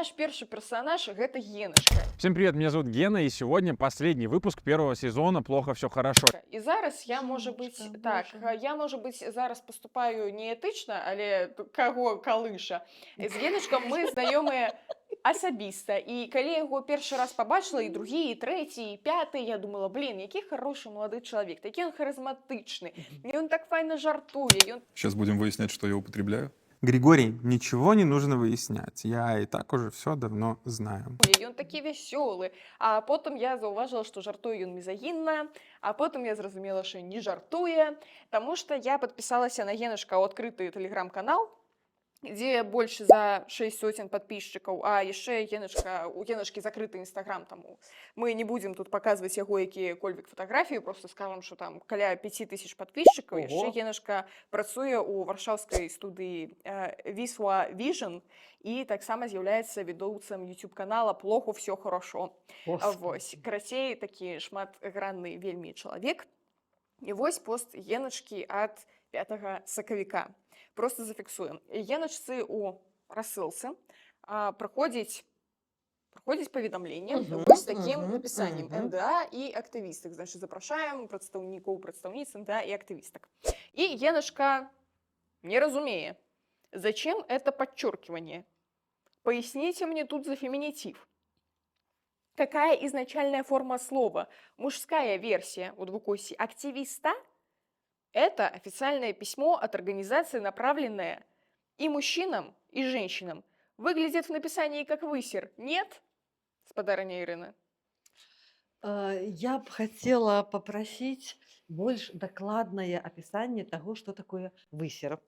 наш первый персонаж — это Геночка. Всем привет, меня зовут Гена, и сегодня последний выпуск первого сезона «Плохо, все хорошо». І зараз я, може бути, Жіночка, так, Боже. я, може бути, зараз поступаю неетично, але кого калиша. З Геночком ми знайомі особисто. І коли я його перший раз побачила, і другий, і третій, і п'ятий, я думала, блін, який хороший молодий чоловік, такий він харизматичний, і він так файно жартує, і він Сейчас будем выяснять, что я употребляю. Григорий, ничего не нужно выяснять. Я и так уже все давно знаю. І він такий веселий. А потім я зауважила, що жартує він мізогінно, а потім я зрозуміла, що не жартує, тому що я підписалася на Геночка відкритий телеграм-канал, где больше за 6 сотен подписчиков, а еще у Геночки закрытый инстаграм, тому мы не будем тут показывать его які-кольвік фотографії, просто скажем, що там каля 5000 подписчиков. Ого. Ще Геночка працює у варшавській студії Вісла Vision і так само з'являється ведучим YouTube канала «Плохо, все хорошо». Вось, карацей, такі шматгранны вельмі чалавек. І вось пост Геночки от 5 сакавіка. Просто зафіксуємо. Геночцы у рассылцы проходить поведомление вот с таким написанием НДА и активисток. Значит, запрошаем представниц НДА и активисток. И Геночка не разумея, зачем это подчеркивание? Поясните мне тут за феминитив. Какая изначальная форма слова? Мужская версия у двукосии активиста – это официальное письмо от организации, направленное и мужчинам, и женщинам. Выглядит в написании как высер. Нет, спадарыня Ирина? Я бы хотела попросить больше докладное описание того, что такое высер.